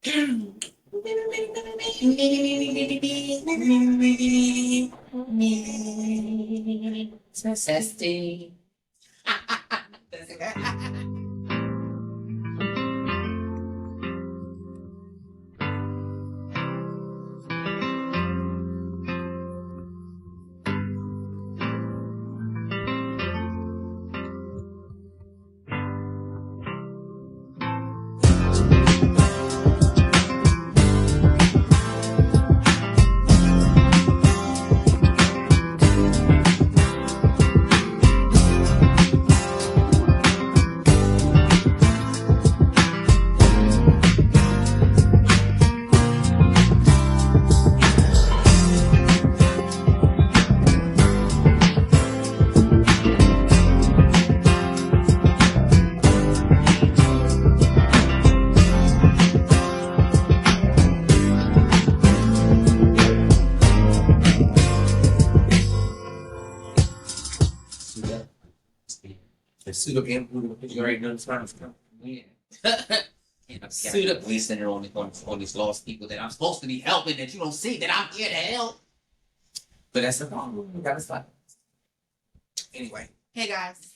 Testing. Suit up and because you already know the time's coming. Yeah. Suit up, wasting it on these lost people that I'm supposed to be helping that you don't see that I'm here to help. But that's the problem. You gotta stop. Anyway. Hey guys.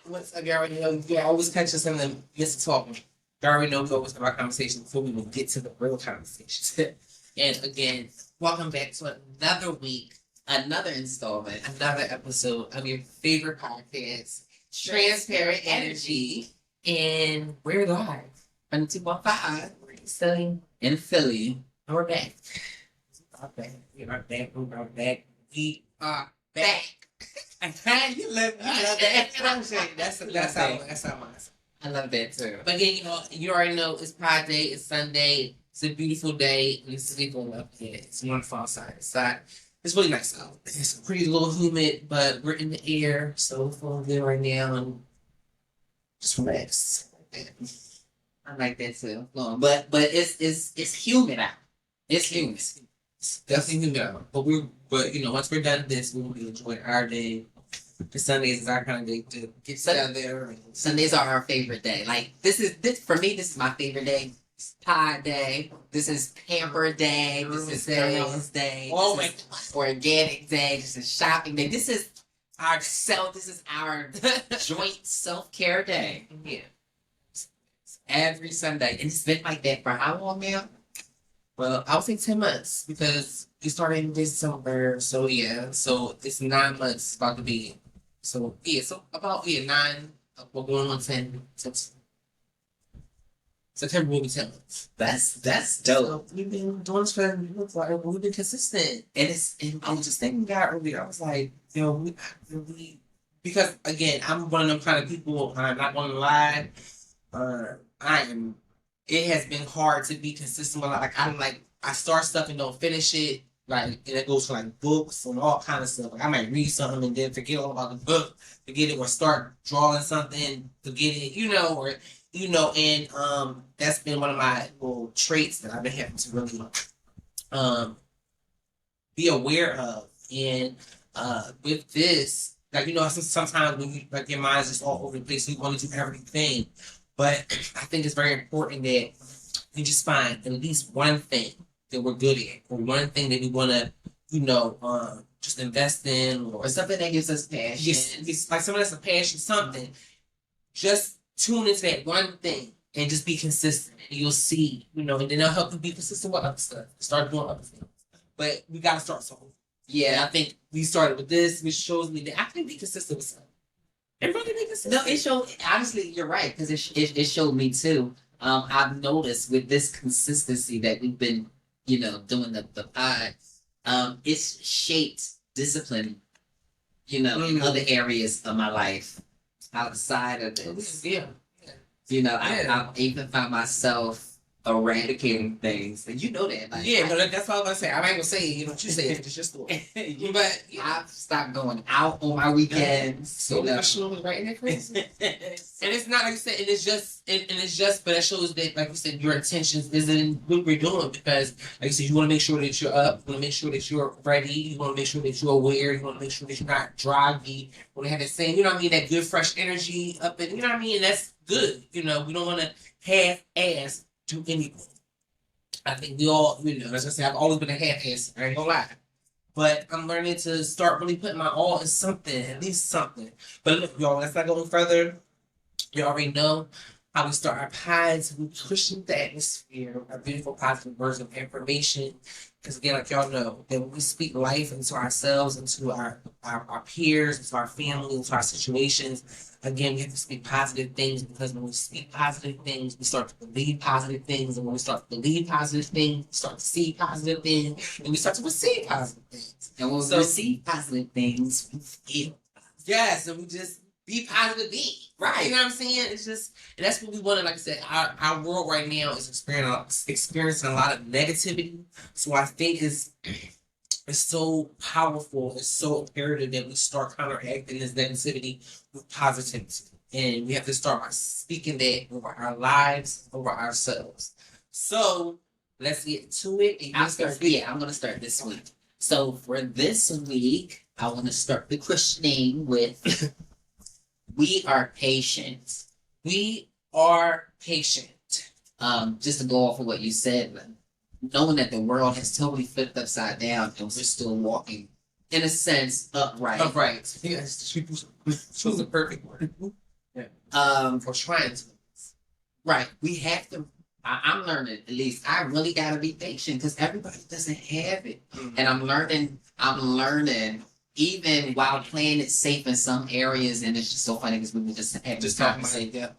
What's up, you already know. You always catch us in the midst of talking. You already know go with our conversation before we will get to the real conversation. And again, welcome back to another week, another installment, another episode of your favorite podcast, Transparent Energy. And we're live on 215 In Philly. and we're back. We are back. We are back. You love that expression. That's how mindset. I love that too. But again, you already know it's Pride Day, it's Sunday, it's a beautiful day, and it's sleeping up here. It's wonderful outside. It's really nice out. It's pretty little humid, but we're in the air, so we're feeling good right now, and just relax. I like that too. But it's humid out. It's humid. It's definitely humid out. But once we're done with this, we will be enjoying our day. The Sundays is our kind of day to get together. Sundays are our favorite day. Like this for me. This is my favorite day. It's Pie Day. This is Pamper Day. This is Sales Day. This is Organic Day. This is Shopping Day. This is our joint self-care day. Yeah. Every Sunday, and it's been like that for how long now? Well, I would say 10 months because we started in December. So yeah, so it's 9 months about to be. So yeah, so about 9. We're going on 10 since September will be 10 months. That's dope. So we've been doing this for we've been consistent, and I was just thinking about earlier. I was like, we because again, I'm one of them kind of people. I'm not going to lie. I am. It has been hard to be consistent with I start stuff and don't finish it. Like, and it goes for like books and all kind of stuff. Like I might read something and then forget all about the book, forget it, or start drawing something, forget it, and that's been one of my little traits that I've been having to really be aware of. And with this, sometimes when you like your mind is just all over the place, you want to do everything. But I think it's very important that we just find at least one thing that we're good at, or one thing that we want to, just invest in, or something that gives us passion. It's like something that's a passion, something. Just tune into that one thing and just be consistent, and you'll see, and then it'll help you be consistent with other stuff. Start doing other things, but we gotta start somewhere. Yeah, I think we started with this, which shows me that I can be consistent with something. Everybody be consistent. No, it showed. Honestly, you're right, because it showed me too. I've noticed with this consistency that we've been, doing the pod, it's shaped discipline, in other areas of my life outside of this. Yeah. I even found myself eradicating things, and that. Like, that's what I was gonna say. I ain't gonna say what you said. It's just story. But I've stopped going out on my weekends. So that shows right in that crazy. And it's not like you said. And it's just, but that shows that, like you said, your intentions isn't what we're doing, because, like you said, you want to make sure that you're up. You want to make sure that you're ready. You want to make sure that you're aware. You want to make sure that you're not draggy. You want to have that same, that good fresh energy up, and And that's good. We don't want to half-ass do anything. I think we all, as I say, I've always been a half-ass. I ain't gonna lie. But I'm learning to start really putting my all in something, at least something. But look, y'all, let's not go any further. You already know how we start our pods. We pushing the atmosphere, our beautiful positive words of information. Because again, like y'all know, that when we speak life into ourselves, into our peers, into our family, into our situations, again, we have to speak positive things because when we speak positive things, we start to believe positive things. And when we start to believe positive things, we start to see positive things, and we start to receive positive things. And when we receive positive things, we feel. Yes, and we just be positive being. Right. You know what I'm saying? It's just, and that's what we want to, like I said, our world right now is experiencing a lot of negativity. So I think it's so powerful, it's so imperative that we start counteracting this negativity with positivity. And we have to start by speaking that over our lives, over ourselves. So let's get to it. And I'm going to start this week. So for this week, I want to start the questioning with we are patient. We are patient. Just to go off of what you said, knowing that the world has totally flipped upside down and we're still walking, in a sense, upright. Upright. Yes, choose the perfect word. Yeah. For trying to. Right. We have to. I'm learning, at least. I really gotta be patient because everybody doesn't have it, and I'm learning. Even while playing it safe in some areas, and it's just so funny because we were just having this conversation,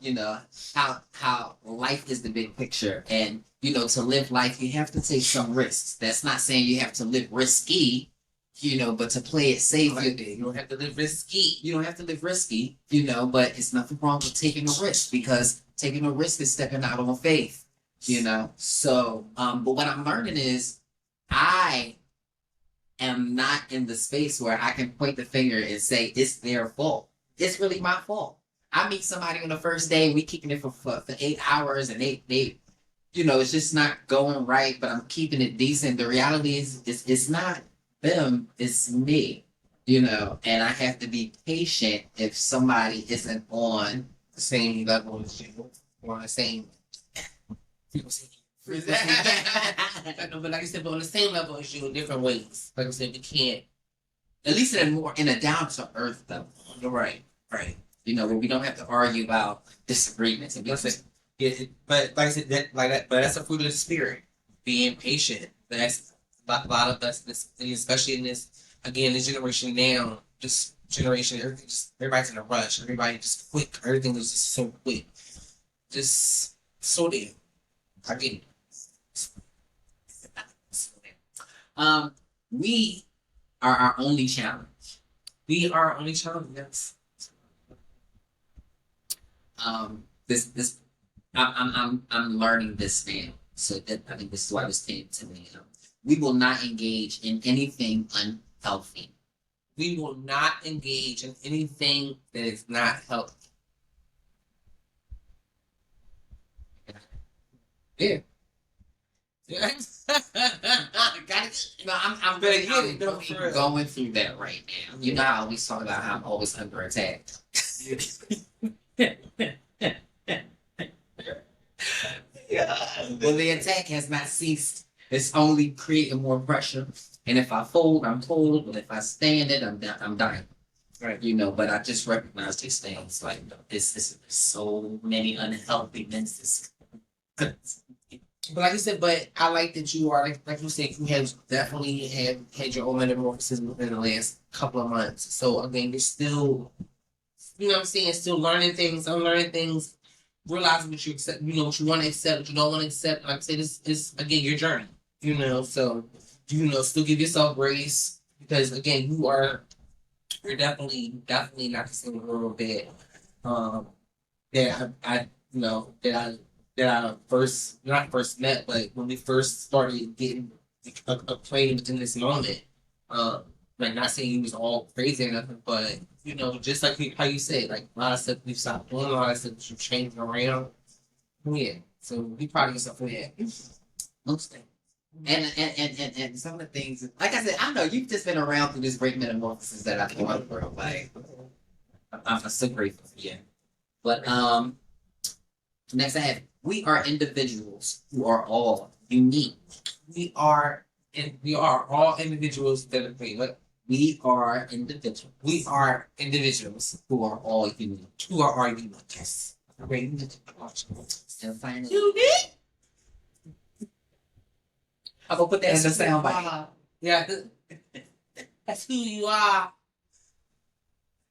how life is the big picture, and to live life you have to take some risks. That's not saying you have to live risky, but to play it safe, you don't have to live risky. You don't have to live risky, but it's nothing wrong with taking a risk because taking a risk is stepping out on faith, So, but what I'm learning is I am not in the space where I can point the finger and say it's their fault. It's really my fault. I meet somebody on the first day, we kicking it for 8 hours, and they it's just not going right, but I'm keeping it decent. The reality is it's not them, it's me, and I have to be patient if somebody isn't on the same level as you, or the same frequency. But like I said, but on the same level as you in different ways. Like I said, we can't. At least in a down to earth level. Right. Where we don't have to argue about disagreements. But like I said, but that's a fruit of the spirit. Being patient. That's a lot of us, especially in this generation now. Just generation, everybody's in a rush. Everybody just quick. Everything is just so quick. Just so damn. I get it. We are our only challenge. We are our only challenge. Yes. I'm learning this now. So I think this is why this came to me. We will not engage in anything unhealthy. We will not engage in anything that is not healthy. Yeah. I'm going through that right now. I always talk about how I'm always under attack. Well, the attack has not ceased. It's only creating more pressure. And if I fold, I'm told. But if I stand it, I'm dying. Right. But I just recognize these things. Like, it's so many unhealthiness. But like I said, but I like that you are, like you said, you have definitely had your own metamorphosis within the last couple of months. So again, you're still, still learning things, unlearning things, realizing what you accept, what you want to accept, what you don't want to accept. Like I said, it's again, your journey, so, still give yourself grace because again, you're definitely not the same girl that I not first met, but when we first started getting acquainted in this moment, like not saying he was all crazy or nothing, but just like how you said, like a lot of stuff we've stopped doing, a lot of stuff we've changed around. Yeah, so be proud of yourself for that. Most things. And some of the things, like I said, I know you've just been around through this great metamorphosis that I've gone through. Like, I'm so grateful for you. But Next, I have we are individuals who are all unique. We are all individuals that are great. Look, We are individuals. we are individuals who are all unique. who are all unique. Yes. Great. And finally, Unique. I'm gonna put that in the soundbite. Yeah. That's who you are.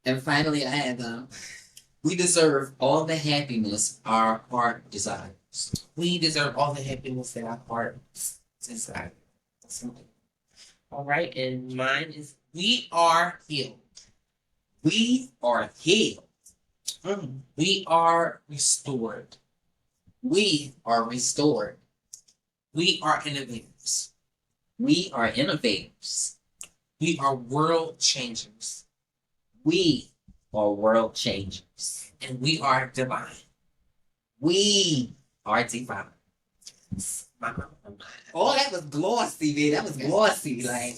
And finally, I have we deserve all the happiness our heart desires. We deserve all the happiness that our heart desires. All right, and mine is we are healed. We are healed. We are restored. We are restored. We are innovators. We are innovators. We are world changers. We are world changers. And we are divine. We are divine. Oh, that was glossy, man. That was glossy. Like,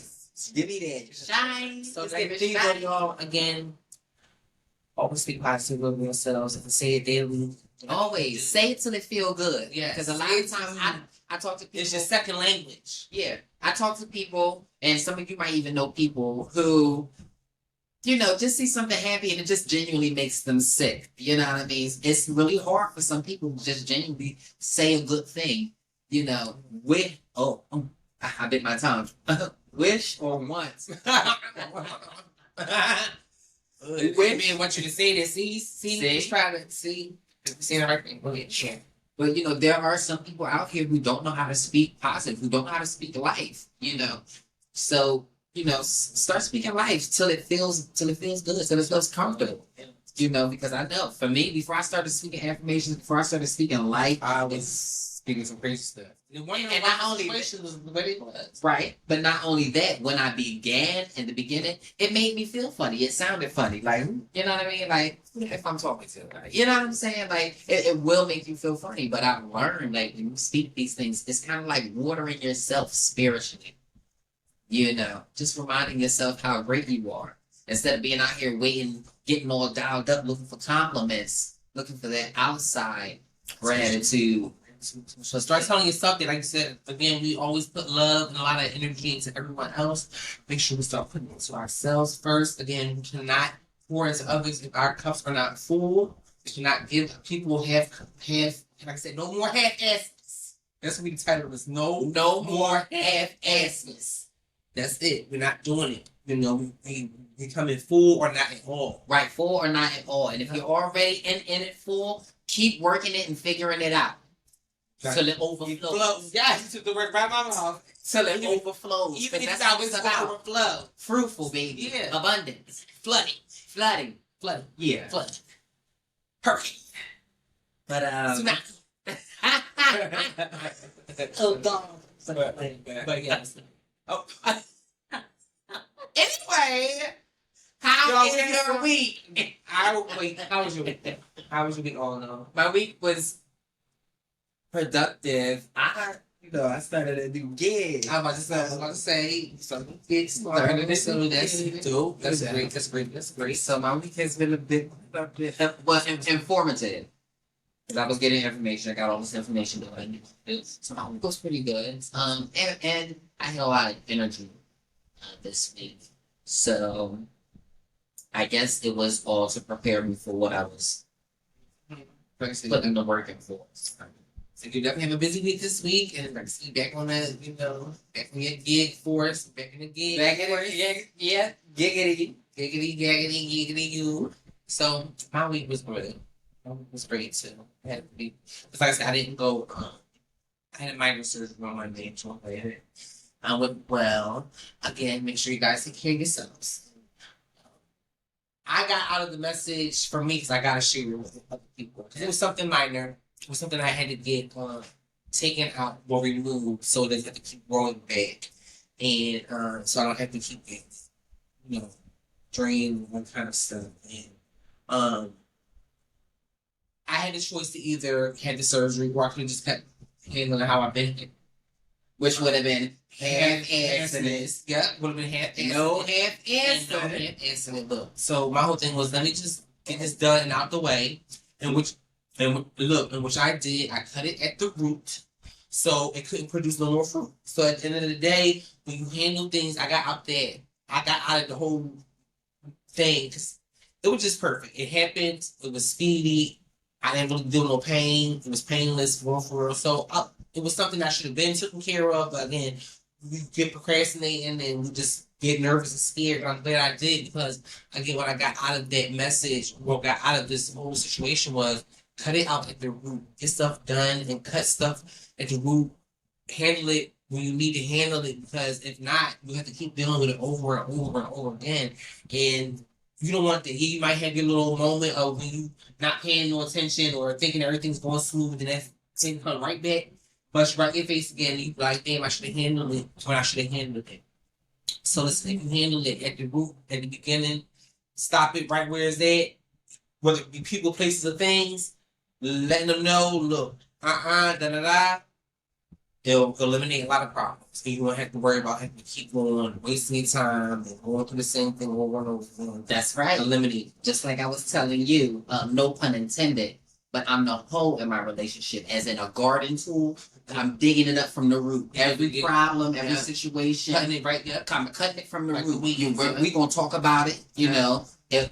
give me that shine. So Just like give these it shine. y'all again. Always speak positive of yourselves and say it daily. Always say it till it feel good. Yeah, Because a lot of times I talk to people. It's your second language. Yeah. I talk to people, and some of you might even know people who, you know, just see something happy and it just genuinely makes them sick. You know what I mean? It's really hard for some people to just genuinely say a good thing. You know, I bit my tongue. Wish or want. Wait, I want you to say this. See, See? just try to see. See the right thing. Go ahead, share. But you know, there are some people out here who don't know how to speak positive, who don't know how to speak life. You know, so you know, start speaking life till it feels good, till it feels comfortable. You know, because I know for me, before I started speaking affirmations, before I started speaking life, I was speaking some crazy stuff. And not only was what it was. right, but not only that, when I began in the beginning, it made me feel funny. It sounded funny, like you know what I mean, like if I'm talking to, like, you know what I'm saying, like it will make you feel funny. But I've learned, like when you speak these things, it's kind of like watering yourself spiritually. You know, just reminding yourself how great you are instead of being out here waiting, getting all dialed up, looking for compliments, looking for that outside gratitude. So start telling yourself that, like you said, again, we always put love and a lot of energy into everyone else. Make sure we start putting it into ourselves first. Again, we cannot pour into others if our cups are not full. We cannot give people half, like I said, no more half-asses. That's what we titled this. No more half-asses. That's it. We're not doing it. You know, we come in full or not at all. Right, full or not at all. And if you're already in it full, keep working it and figuring it out. Till it overflows. Yeah, you took the word right out of my mouth. Till it overflows. Even if that's it's what always it's about. overflow. Fruitful, baby. Yeah. Abundance. Flooding. Yeah. Flooding. Perfect. But Tsunami. oh God. But yes. Oh. Anyway, how is your week? How was your week? How was your week all in all? My week was productive. I started a new gig. I was about to say something big started. So that's dope. That's great. So my week has been a bit informative. Because I was getting information. I got all this information done. So my week was pretty good. And I had a lot of energy this week. So I guess it was all to prepare me for what I was putting the work in for. So you definitely have a busy week this week, and like see back on that, back in your gig force, back in the gig. Yeah. Giggity. You. So my week was good. My week was great too. I had to be, because like I said, I didn't go. I had a minor surgery on Monday, so I went well. Again, make sure you guys take care of yourselves. I got out of the message for me because I got to share it with other people. It was something minor. It was something I had to get taken out or removed so it doesn't have to keep growing back. And so I don't have to keep getting, drained and that kind of stuff. And I had the choice to either have the surgery or I could have just kept handling how I've been. Which would have been half-assedness. Yeah, would have been half-assed. No half-assed. No half-assed. Look. So my whole thing was, let me just get this done and out the way. And which And look, and which I did, I cut it at the root, so it couldn't produce no more fruit. So at the end of the day, when you handle things, I got out there. I got out of the whole thing because it was just perfect. It happened. It was speedy. I didn't really feel no pain. It was painless for real. So it was something that should have been taken care of. But again, we get procrastinating and we just get nervous and scared. But I'm glad I did because again, what I got out of that message, what got out of this whole situation was cut it out at the root. Get stuff done and cut stuff at the root. Handle it when you need to handle it because if not, you have to keep dealing with it over and over and over again. And you don't want that. You might have your little moment of when you not paying no attention or thinking everything's going smooth, and that thing come right back, bust right in your face again. And you be like, damn, I should have handled it when I should have handled it. So listen, if you handle it at the root, at the beginning, stop it right where it's at, whether it be people, places, or things, letting them know, look, da-da-da, it'll eliminate a lot of problems. And you won't have to worry about having to keep going, wasting your time, and going through the same thing over and over again. That's right. Eliminate. Just like I was telling you, no pun intended, but I'm the hoe in my relationship, as in a garden tool. I'm digging it up from the root. Every problem, every situation. Cutting it right there. I'm cutting it from the Like root. we We're going to talk about it, you know, if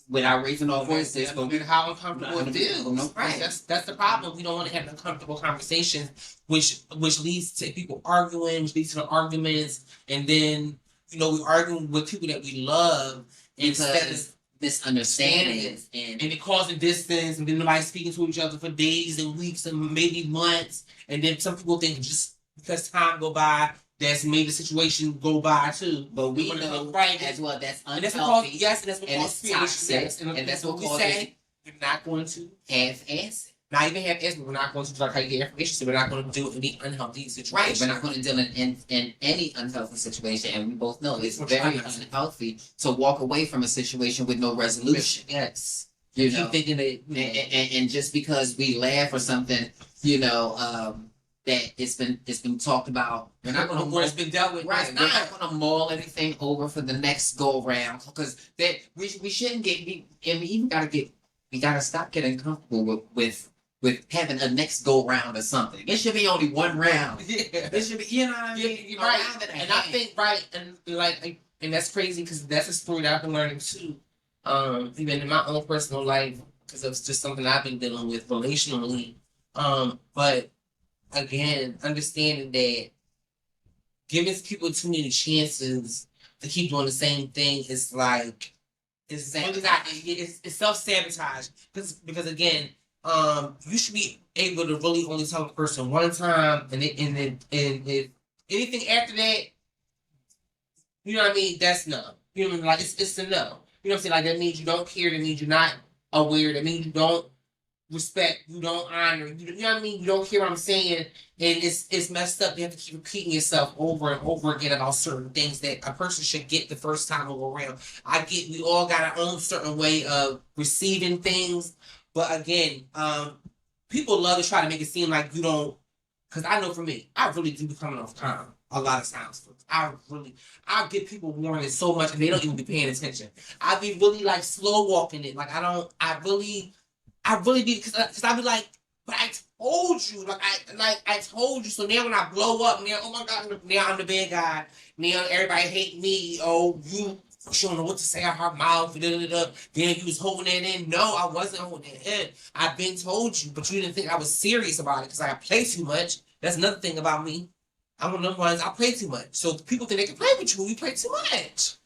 without raising our voices. No matter how uncomfortable it feels. No, right. That's the problem. We don't want to have uncomfortable conversations, which leads to people arguing, which leads to arguments, and then we're arguing with people that we love instead of misunderstandings and it causing distance, and then nobody speaking to each other for days and weeks and maybe months, and then some people think just because time go by, that's made the situation go by too. But we know right as well that's and that's unhealthy. yes, and that's what and causes it's toxic, yes, and that's what we causes say we're not going to half-ass. not even have S, we're not going to like how you get information, so we're not going to do any unhealthy situation. Right, we're not going to deal in any unhealthy situation, and we both know it's very unhealthy to walk away from a situation with no resolution. Yes, you keep know, thinking that, and just because we laugh or something, that it's been talked about. We're not going to where it's been dealt with. Right, we're not going to mull anything over for the next go around because that we shouldn't and we gotta stop getting comfortable with having a next go round or something. It should be only one round. Yeah. It should be, you know what I mean? Right. And I think, right, and that's crazy because that's a story that I've been learning too. Even in my own personal life, because it's just something I've been dealing with relationally. But again, understanding that giving people too many chances to keep doing the same thing is like it's self-sabotage. Because again, you should be able to really only tell a person one time, and if anything after that, you know what I mean, that's no. You know what I mean? Like it's a no. You know what I'm saying? Like that means you don't care, that means you're not aware, that means you don't respect, you don't honor, you know what I mean? You don't hear what I'm saying, and it's messed up. You have to keep repeating yourself over and over again about certain things that a person should get the first time over around. I get we all got our own certain way of receiving things, but again, people love to try to make it seem like you don't. Because I know for me, I really do be coming off time a lot of times. I give people warning so much, and they don't even be paying attention. I be really like slow walking it, like I really be because I be like, but I told you, I told you. So now when I blow up, now oh my god, now I'm the bad guy. Now everybody hate me. Oh, she don't know what to say out her mouth. Then you was holding that in. No, I wasn't holding that in. I've been told you, but you didn't think I was serious about it because I play too much. That's another thing about me. I'm one of them ones. I play too much. So people think they can play with you when you play too much.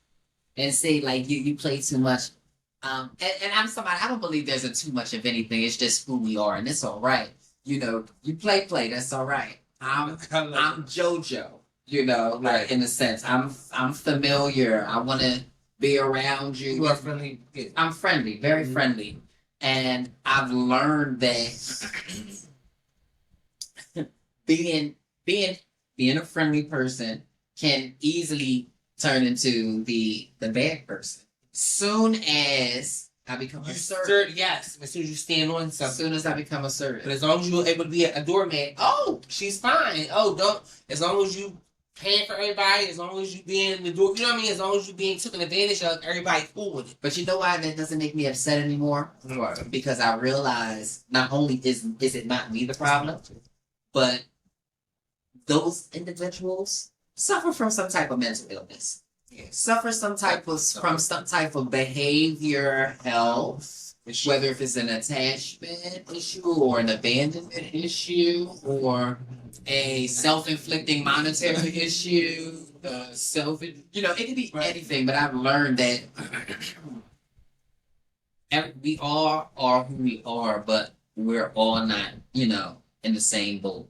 And say like you play too much. And I'm somebody, I don't believe there's a too much of anything. It's just who we are, and it's all right. You play, that's all right. I'm JoJo, like in a sense. I'm familiar. I want to be around you. You are friendly. I'm friendly, very friendly. And I've learned that being a friendly person can easily turn into the bad person. Soon as I become assertive. Yes, as soon as you stand on something. As soon as I become assertive. But as long as you're able to be a doormat, oh, she's fine. Oh, don't. As long as you paying for everybody, as long as you being the door, you know what I mean? As long as you being taken advantage of, everybody cool with it. But you know why that doesn't make me upset anymore? Right. Because I realize not only is it not me the problem, but those individuals suffer from some type of mental illness. Yeah. Suffer from some type of behavior health, whether if it's an attachment issue or an abandonment issue or a self-inflicting monetary issue, it could be anything. But I've learned that we all are who we are, but we're all not, in the same boat.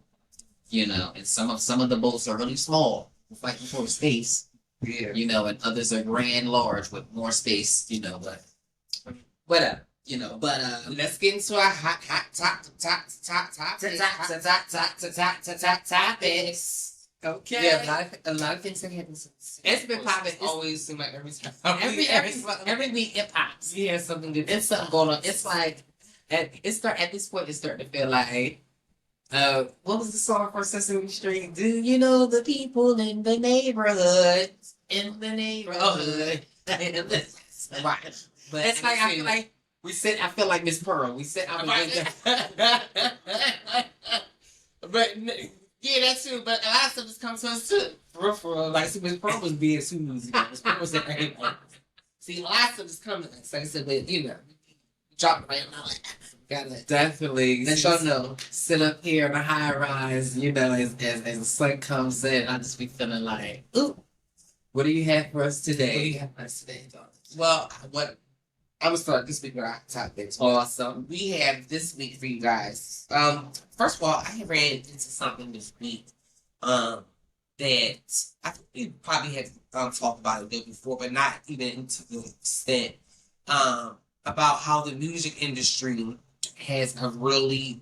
And some of the boats are really small, fighting for space. Yeah. And others are grand large with more space, but whatever. Let's get into our hot topics. Okay. Yeah, a lot of things that happen. It's been popping. Always seem like every time. Every week it pops. Yeah, something different. It's something going on. It's like at this point it's starting to feel like what was the song for Sesame Street? Do you know the people in the neighborhood? In the neighborhood. Right. But it's like I feel like I feel like Miss Pearl. We sit out But yeah, that's true. But a lot of stuff just comes to us too. For real. Like Miss Pearl was being too music. Miss Pearl was like, see, a lot of stuff just comes to us. Like I said, but drop it right now. Gotta definitely let y'all know. Sit up here in a high rise, as the sun comes in, I just be feeling like, ooh, what do you have for us today? What do you have for us today, dog? Well, I'm gonna start this week with our topics. Awesome. We have this week for you guys. First of all, I ran into something this week that I think we probably had talked about it a bit before, but not even to the extent about how the music industry has a really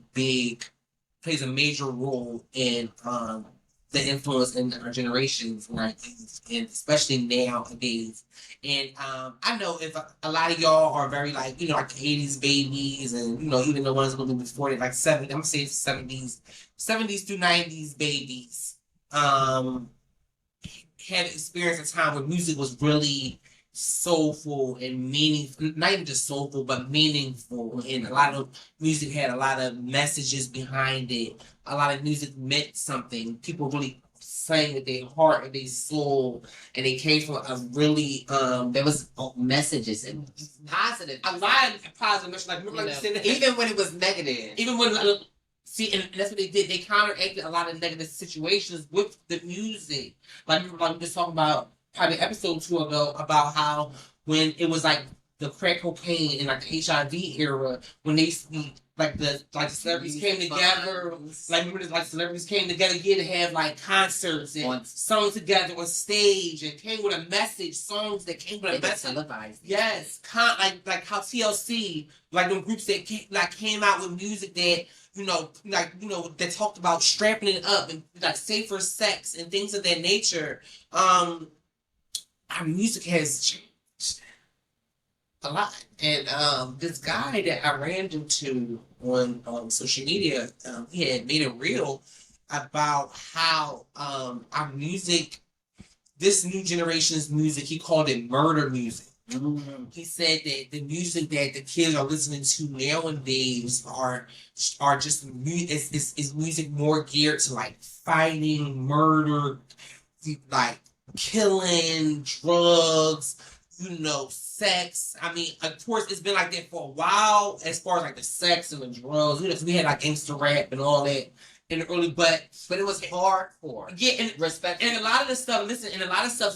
plays a major role in the influence in our generations, right? And especially nowadays. And I know if a lot of y'all are very like the 80s babies and even the ones living before it, like I'm gonna say 70s through 90s babies had experienced a time where music was really soulful and meaningful, not even just soulful, but meaningful. And a lot of music had a lot of messages behind it. A lot of music meant something. People really sang with their heart and their soul, and they came from a really there was messages and positive, a lot of positive messages. Like even when it was negative, even when and that's what they did. They counteracted a lot of negative situations with the music. Like we were just talking about probably an episode or two ago about how when it was like the crack cocaine and like the HIV era, when they the celebrities came together, celebrities came together here to have like concerts and songs together on stage and came with a message, songs that came with a message. Yes, like how TLC, like them groups that came out with music that that talked about strapping it up and like safer sex and things of that nature. Our music has changed a lot. And this guy that I ran into on social media, he had made a reel about how our music, this new generation's music, he called it murder music. Mm-hmm. He said that the music that the kids are listening to nowadays are just is music more geared to like fighting, murder, like killing, drugs, sex. I mean, of course, it's been like that for a while as far as like the sex and the drugs. We had like gangster rap and all that in the early, but it was hardcore. Yeah, and respect. And a lot of the stuff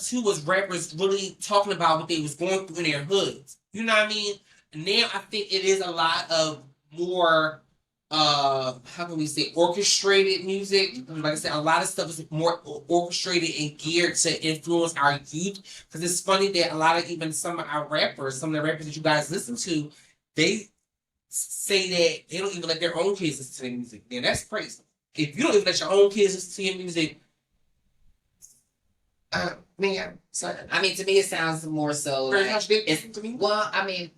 too was rappers really talking about what they was going through in their hoods. You know what I mean? And now I think it is a lot of more how can we say, orchestrated music. Like I said, a lot of stuff is more orchestrated and geared to influence our youth. Because it's funny that a lot of even some of the rappers that you guys listen to, they say that they don't even let their own kids listen to their music. Man, that's crazy. If you don't even let your own kids listen to your music, to me it sounds more so like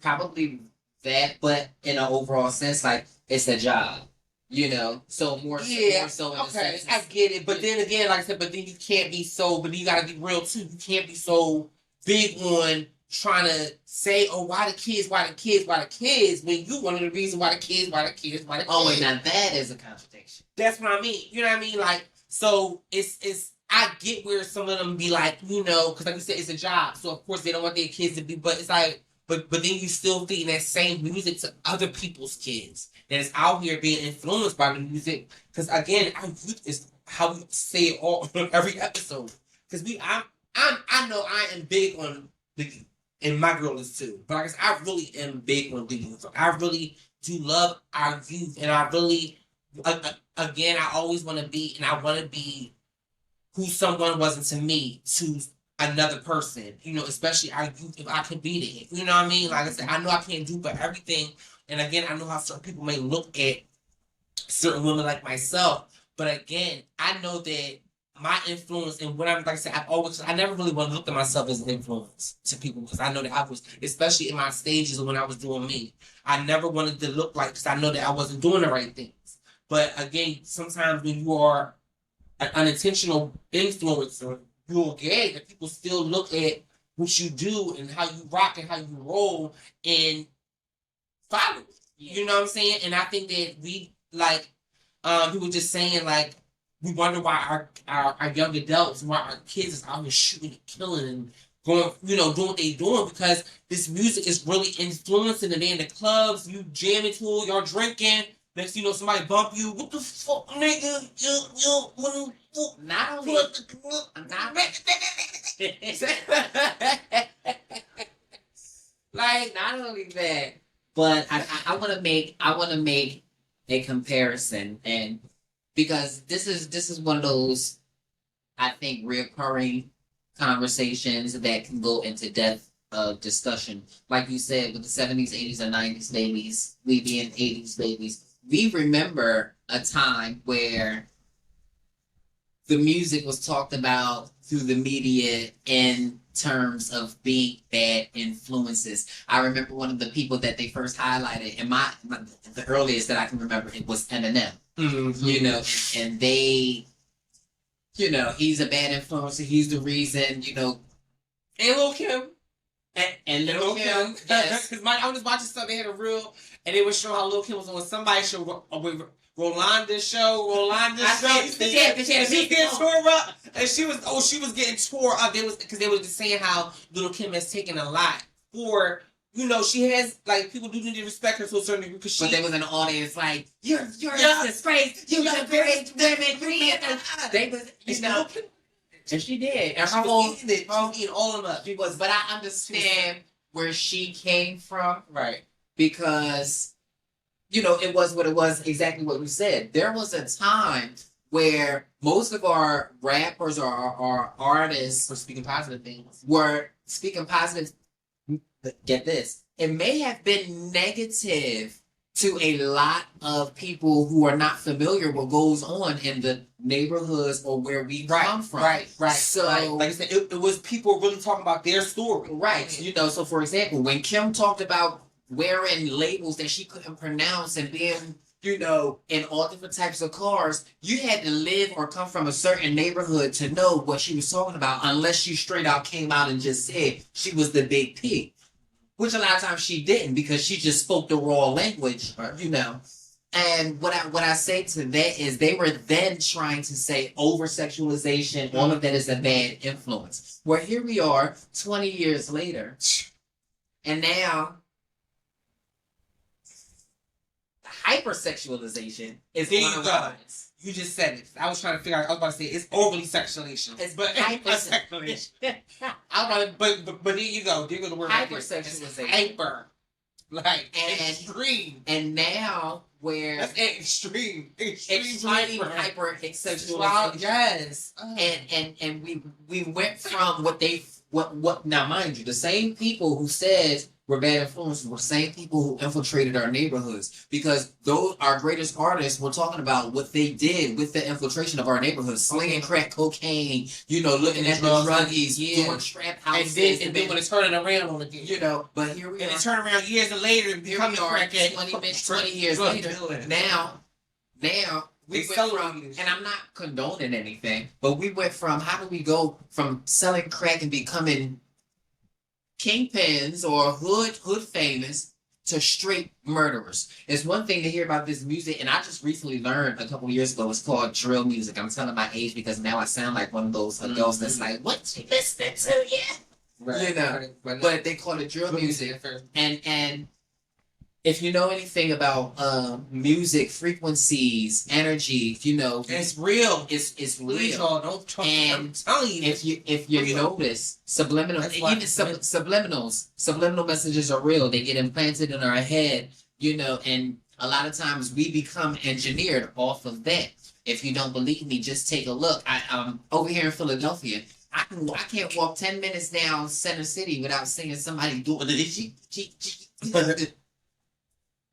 probably that, but in an overall sense, like it's a job. You know, so more, Yeah, more so in the okay, sense. I get it. But then again, like I said, but then you can't be so, but then you gotta be real too. You can't be so big on trying to say, oh, why the kids, why the kids, why the kids, when you one of the reasons why the kids, why the kids, why the kids. Oh, wait, now that is a contradiction. That's what I mean. You know what I mean? Like, so it's I get where some of them be like, you know, because like you said, it's a job. So of course they don't want their kids to be, but it's like, but then you still feeding that same music to other people's kids that is out here being influenced by the music. Because again, our youth is how we say it all on every episode. Because I know I am big on the youth, and my girl is too. But like I said, I really am big on the youth. I really do love our youth, and I really again, I always want to be, and I want to be who someone wasn't to me, to another person, you know, especially our youth, if I could be there. You know what I mean? Like I said, I know I can't do for everything. And again, I know how certain people may look at certain women like myself. But again, I know that my influence and what I'm, like I said, I never really want to look at myself as an influence to people because I know that I was, especially in my stages when I was doing me, I never wanted to look like, because I know that I wasn't doing the right things. But again, sometimes when you are an unintentional influencer, you'll get that people still look at what you do and how you rock and how you roll and follow. You know what I'm saying? And I think that we like we were just saying like we wonder why our young adults, why our kids is out here shooting and killing and going, you know, doing what they doing because this music is really influencing and they in the clubs, you jamming to it, y'all drinking. Next thing you know, somebody bump you. What the fuck, nigga? Not only, like not only that, but I want to make a comparison, and because this is one of those I think reoccurring conversations that can go into depth of discussion. Like you said, with the 70s, 80s, and 90s babies, we being 80s babies, we remember a time where the music was talked about through the media in terms of being bad influences. I remember one of the people that they first highlighted, and the earliest that I can remember, it was Eminem. Mm-hmm. You know, and they, you know, he's a bad influencer. He's the reason, you know, and Lil Kim. And Lil Kim, yes. Because I was watching something, they had a reel, and they were showing how Lil Kim was on somebody's show, Rolanda's show. She was getting tore up, and she was getting tore up. Because they was just saying how Lil Kim has taken a lot for, you know, she has, like, people do need to respect her to a certain degree. But there was an audience like, you're a disgrace. You disgrace women. They was, you know. And she did. And she was eating all of them up. She was, but I understand where she came from. Right. Because, you know, it was what it was, exactly what we said. There was a time where most of our rappers or our artists were speaking positive things. Get this. It may have been negative to a lot of people who are not familiar with what goes on in the neighborhoods or where we come from. Right. So, like I said, it was people really talking about their story. Right. You know, so for example, when Kim talked about wearing labels that she couldn't pronounce and being, you know, in all different types of cars, you had to live or come from a certain neighborhood to know what she was talking about, unless she straight out came out and just said she was the big pig. Which a lot of times she didn't, because she just spoke the raw language, you know. And what I say to that is they were then trying to say over-sexualization, all of that is a bad influence. Where here we are 20 years later, and now hypersexualization is on the rise. You just said it. I was trying to figure out. I was about to say it's overly sexualization. It's but hypersexualization. but there you go. There you go. The word hypersexualization. Hyper, like extreme. And now where that's extreme hypersexualization. Yes. And we went from what now, mind you, the same people who said were bad influences were the same people who infiltrated our neighborhoods, because those our greatest artists were talking about what they did with the infiltration of our neighborhoods, slinging crack cocaine, you know, looking at the druggies, doing trap houses, and then when it's turning around on again, you know. But here we are, and it turned around years later and become the crackhead. 20 years later. Now Now we They went sell from, it. and I'm not condoning anything, but we went from how do we go from selling crack and becoming kingpins or hood famous to straight murderers. It's one thing to hear about this music, and I just recently learned a couple years ago it's called drill music. I'm telling my age because now I sound like one of those adults that's like, "What you listening to?" Yeah, Right. you know. Right. But they call it drill music, and if you know anything about music frequencies, energy, you know, it's real. It's real. Please, y'all don't talk. And I'm telling you, if you notice subliminal, That's why even subliminal messages are real. They get implanted in our head, you know, and a lot of times we become engineered off of that. If you don't believe me, just take a look. Over here in Philadelphia. I can't walk 10 minutes down Center City without seeing somebody doing the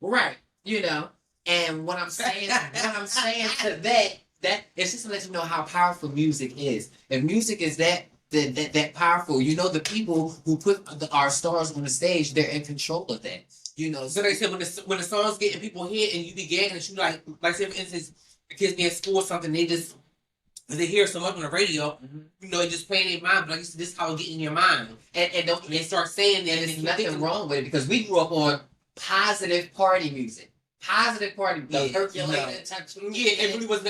right, you know. And what I'm saying to that is just to let you know how powerful music is. If music is that powerful, you know, the people who put our stars on the stage, they're in control of that. You know, so they said when the song's getting people hit and you be gagging and you like say for instance, the kids be at school or something, they hear so much on the radio, you know, it just play in their mind. But like this is how it get in your mind, and they start saying that. And there's nothing wrong with it because we grew up on positive party music. Positive party, the percolator, it really was.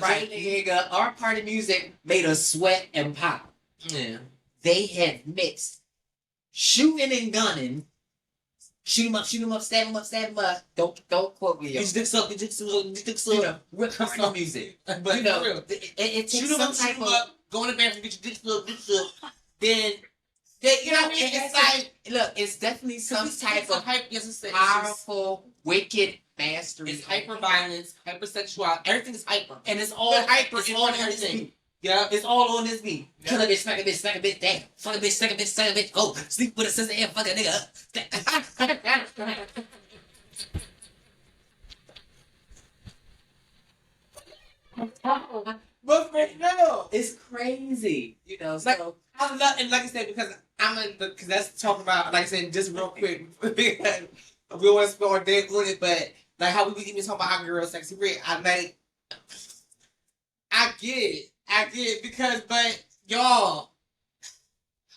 Right, our party music made us sweat and pop. Yeah, they had mixed shooting and gunning. Shoot him up, stab him up. Don't quote me. You know, with party music, but you know, real. It takes some type of go in the bathroom, get your dick sucked, then. You know, it's like, look, it's definitely some type of powerful, wicked mastery. It's hyper violence, hypersexuality, everything is hyper. And it's all hyper, it's all on this beat. Yeah. It's all on this beat. Kill a bitch, smack a bitch, smack a bitch, damn. Fuck a bitch, suck a bitch, suck a bitch, go. Sleep with a sister and fuck a nigga. But for real, it's crazy. You know, like, so I love, and like I said, because because that's talking about, like I said, just real quick. We want to spend all day on it, but like how we be even talking about our girl sexy red. I get it because, but y'all,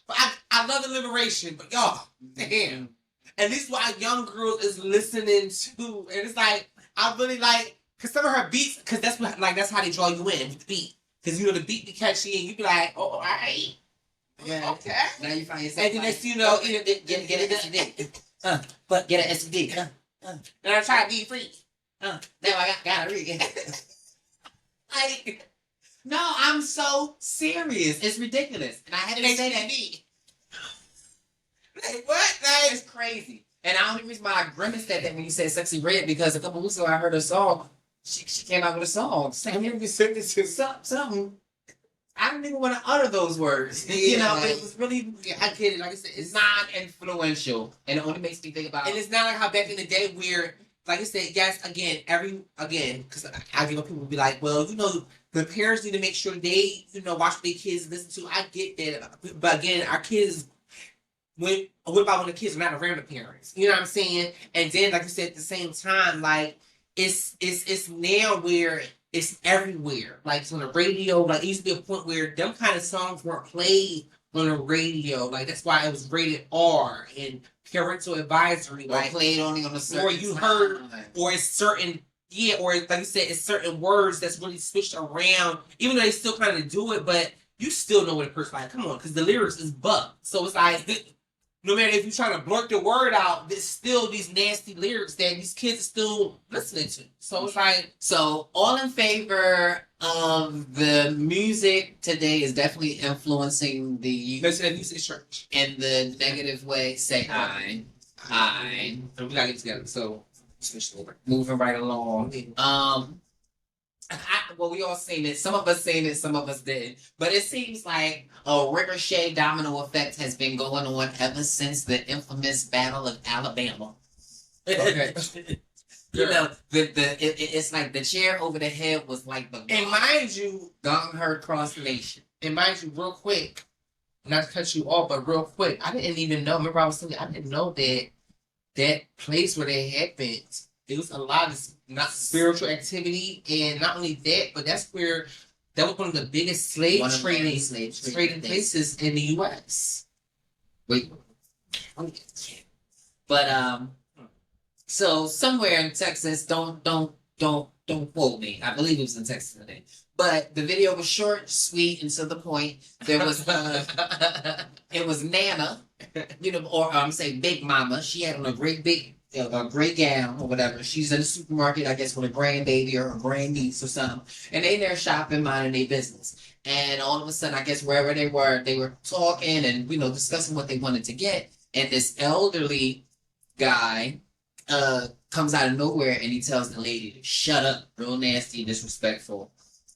but I love the liberation, but y'all, damn, and this is why young girls is listening to, and it's like I really like. Cause some of her beats, cause that's what, like that's how they draw you in with the beat. Cause you know the beat be catchy and you be like, oh, all right, yeah, okay. Now you find yourself. And then next you know, get an STD. But get an STD. And I try to be free. Now I gotta read. Like, no, I'm so serious. It's ridiculous, and I had to say that. Like what? Like it's crazy. And the only reason why I grimaced at that when you said "sexy red" because a couple weeks ago I heard a song. She came out with a song saying something. I didn't even want to utter those words. Yeah, you know, but it was really. Yeah, I get it. Like I said, it's non-influential, and it only makes me think about. And it's not like how back in the day where, like I said, yes, again, because I get what people be like, well, you know, the parents need to make sure they, you know, watch what their kids listen to. I get that, but again, our kids. What about when the kids are not around the parents? You know what I'm saying? And then, like I said, at the same time, like it's now where it's everywhere. Like it's on the radio. Like it used to be a point where them kind of songs weren't played on the radio. Like that's why it was rated R and parental advisory. Like played only on a certain. Or you heard, or it's certain. Yeah, or like you said, it's certain words that's really switched around. Even though they still kind of do it, but you still know what a person like. Come on, because the lyrics is buck. So it's like. No matter if you're trying to blurt the word out, there's still these nasty lyrics that these kids are still listening to. So it's like... So, all in favor of the music today is definitely influencing the youth. Let's say music church. In the negative way, say I. And we gotta get together, so... Moving right along. Well, we all seen it. Some of us seen it, some of us did. But it seems like a ricochet domino effect has been going on ever since the infamous Battle of Alabama. Okay. You know, it's like the chair over the head was like the and mind you, gong heard across the nation. And mind you, real quick, not to cut you off, but real quick, I didn't even know. Remember, I was thinking, I didn't know that place where they happened It was a lot of not spiritual activity, and not only that, but that was one of the biggest slave trading places in the U.S. Wait, but so somewhere in Texas, don't quote me. I believe it was in Texas today. But the video was short, sweet, and to the point. There was it was Nana, or I'm saying Big Mama. She had on a great gown or whatever. She's in the supermarket, I guess, with a grandbaby or a grandniece or something, and they there shopping, minding their business. And all of a sudden, I guess wherever they were talking and discussing what they wanted to get. And this elderly guy comes out of nowhere and he tells the lady to shut up, real nasty and disrespectful.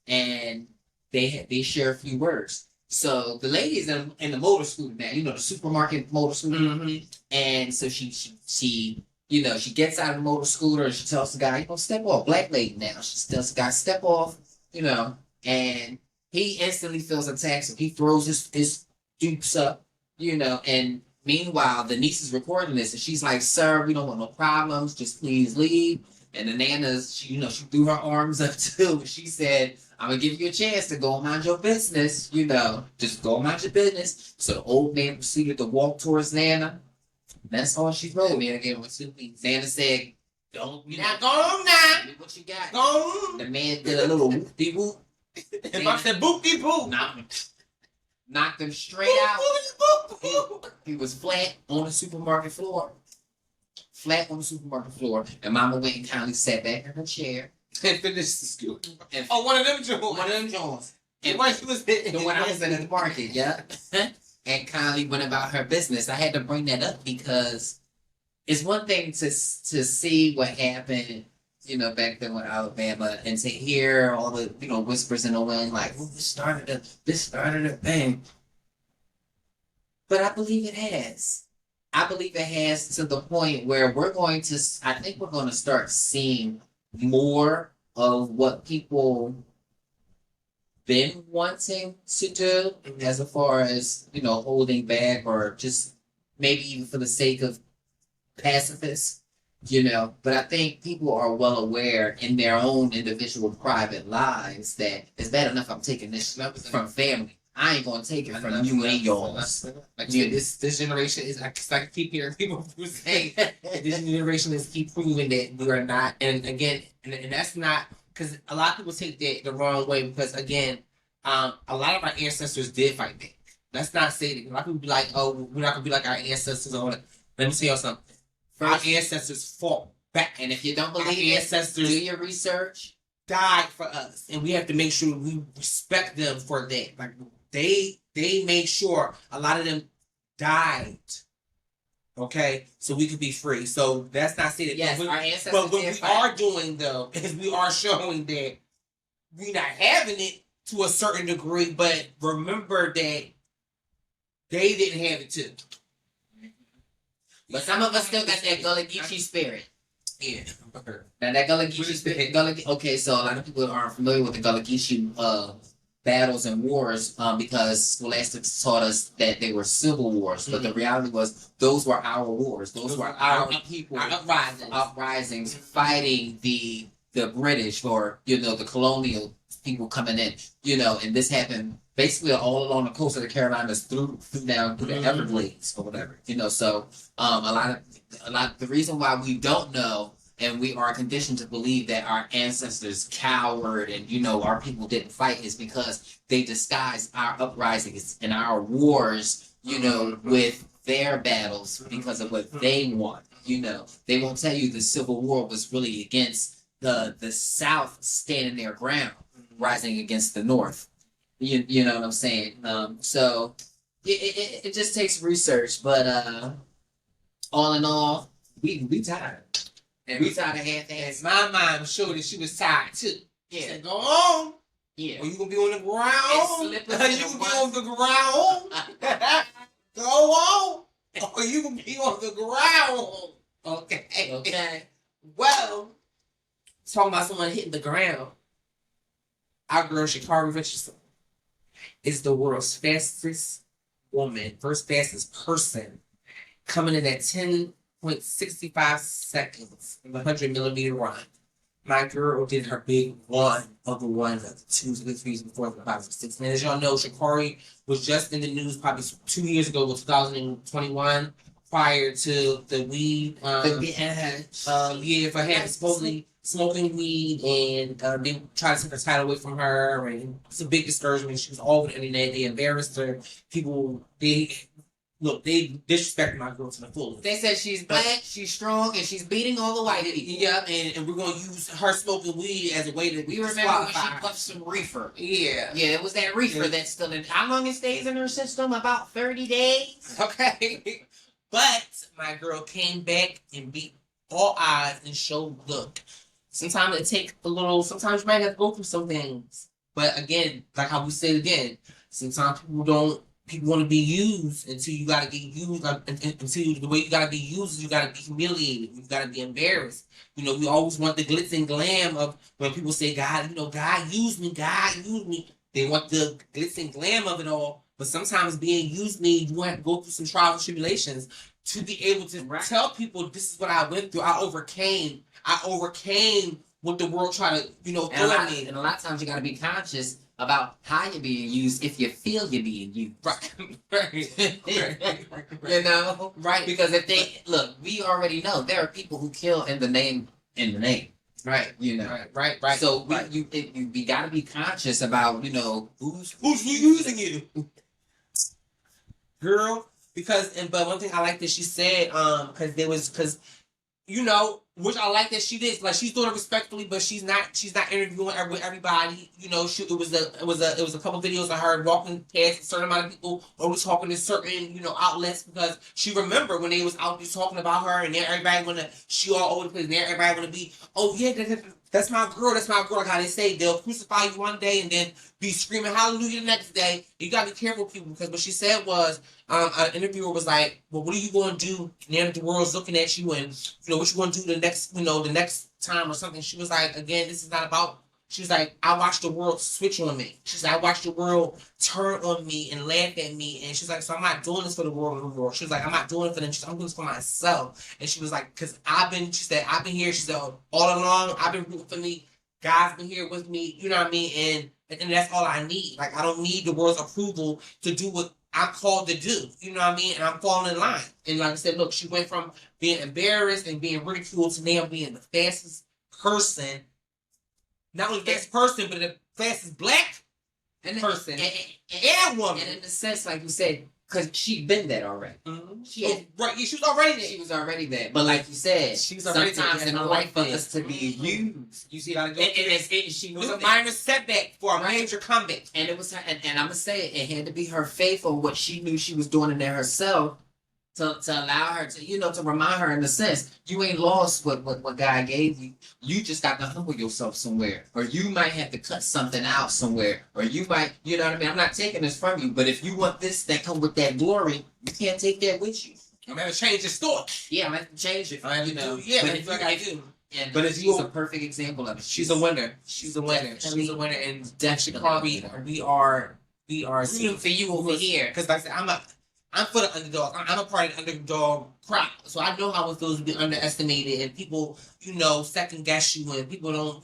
And they share a few words. So the lady's in the motor scooter now, the supermarket motor scooter. Mm-hmm. And so she she gets out of the motor scooter and she tells the guy, step off. Black lady now. She tells the guy, step off, and he instantly feels attacked. So he throws his dupes up, and meanwhile, the niece is recording this, and she's like, "Sir, we don't want no problems. Just please leave." And the Nana's, she threw her arms up too. She said, "I'm gonna give you a chance to go mind your business. Just go mind your business." So the old man proceeded to walk towards Nana. That's all she wrote. The man gave him a soup. Nana said, "Don't Now go on now. What you got?" Go on. The man did a little whoop-de whoop. If I said boop-de boop. Knocked him straight out. He was flat on the supermarket floor. And Mama went and kindly sat back in her chair And finished the school. Oh, one of them joints. One of them joints. And when she was the one I was in the market, yeah. And kindly went about her business. I had to bring that up because it's one thing to see what happened, back then with Alabama, and to hear all the whispers in the wind, like, "Oh, this started a thing." But I believe it has. I believe it has to the point where I think we're going to start seeing more of what people been wanting to do, as far as, holding back, or just maybe even for the sake of pacifists, But I think people are well aware in their own individual private lives that it's bad enough I'm taking this from family. I ain't gonna take it from you and yours. Like this generation is, I keep hearing people say this generation is keep proving that we are not. And again, and that's not, because a lot of people take that the wrong way, because again, a lot of our ancestors did fight back. Let's not say that. A lot of people be like, "Oh, we're not gonna be like our ancestors." Or let me tell you something. Our ancestors fought back, and if you don't believe ancestors, do your research. Died for us, and we have to make sure we respect them for that. Like they made sure a lot of them died. Okay, so we could be free. So that's not saying that. Yes, our ancestors. But what we are doing though is we are showing that we're not having it to a certain degree. But remember that they didn't have it too. But some of us still got that Gullah Geechee spirit. Yeah. Now that Gullah Geechee spirit, okay, so a lot of people aren't familiar with the Gullah Geechee battles and wars, because Scholastics taught us that they were civil wars, but the reality was those were our wars. Those were our people, our uprisings fighting the British, or the colonial people coming in, and this happened basically all along the coast of the Carolinas through down to the Everglades or whatever, so a lot the reason why we don't know, and we are conditioned to believe that our ancestors cowered and our people didn't fight, is because they disguised our uprisings and our wars, with their battles because of what they want. They won't tell you the Civil War was really against the South standing their ground, rising against the North. You know what I'm saying? So it just takes research, but all in all, we tired. And we tired of half-ass. My mom showed that she was tired too. Yeah. She said, "Go on. Yeah. Or you gonna be on the ground. You gonna be on the ground. Go on. Or you gonna be on the ground." Okay. Okay. Well, talking about someone hitting the ground. Our girl Sha'Carri Richardson is the world's fastest woman, first fastest person, coming in at 10 0.65 seconds in the 100-millimeter run. My girl did her big one of the ones, of the twos, of the threes, and fours, and the fives, and six. And as y'all know, Sha'Carri was just in the news probably 2 years ago, with 2021, prior to the weed. For having supposedly smoking weed, and they tried to take the title away from her, and it's a big discouragement. She was all over the internet. They embarrassed her. They disrespected my girl to the fullest. They said she's black, she's strong, and she's beating all the white people. Yep, and we're gonna use her smoking weed as a way to We remember when she puffed some reefer. Yeah. Yeah, it was that reefer that's still in. How long it stays in her system? About 30 days. Okay. But my girl came back and beat all odds and showed, look, sometimes it takes a little, sometimes you might have to go through some things. But again, like how we said again, sometimes people want to be used until you gotta get used. Until the way you gotta be used is you gotta be humiliated. You gotta be embarrassed. We always want the glitz and glam of when people say, God, God used me, God used me. They want the glitz and glam of it all. But sometimes being used means you have to go through some trials and tribulations to be able to tell people this is what I went through. I overcame what the world tried to, throw at me. And a lot of times you gotta be conscious about how you're being used if you feel you're being used. Right. Right. Because if they look, we already know there are people who kill in the name. Right. Right. So we gotta be conscious about, who's using you. Girl. But one thing I like that she said, which I like that she did. Like, she's doing it respectfully, but she's not interviewing with everybody. It was a couple videos of her walking past a certain amount of people, or was talking to certain, outlets, because she remembered when they was out there talking about her, and then everybody she all over the place, and then everybody wanna be, oh yeah, that's my girl, like how they say, they'll crucify you one day and then be screaming hallelujah the next day. You gotta be careful, people, because what she said was, an interviewer was like, well, what are you going to do now that the world's looking at you, and what you going to do the next time or something? She was like, again, this is not about. She's like, I watched the world switch on me. She's like, I watched the world turn on me and laugh at me, and she's like, so I'm not doing this for the world. She was like, I'm not doing it for them. She's like, I'm doing this for myself. And she was like, because I've been here. She said, all along, I've been rooting for me. God's been here with me. You know what I mean? And that's all I need. Like, I don't need the world's approval to do what I'm called to do, you know what I mean? And I'm falling in line. And like I said, look, she went from being embarrassed and being ridiculed to now being the fastest person. Not only the fastest person, but the fastest black person and woman. And in a sense, like you said, because she'd been that already. Mm-hmm. She was already there. She was already there. But like you said, sometimes in life for us to be used, you see how to go. She was a minor setback for a major comeback. And it was her, and I'm gonna say it had to be her faith or what she knew she was doing in there herself to allow her to, to remind her in a sense, you ain't lost what God gave you. You just got to humble yourself somewhere. Or you might have to cut something out somewhere. Or you might, you know what I mean? I'm not taking this from you, but if you want this that come with that glory, you can't take that with you. I'm gonna change your story. Yeah, I'm gonna have to change it. Yeah, but if I do. But she's a perfect example of it. She's a winner. She's a winner. And definitely, we are rooting for you over here. Because like I said, I'm for the underdog. I'm a part of the underdog crowd. So I know how it feels to be underestimated and people, second guess you and people don't,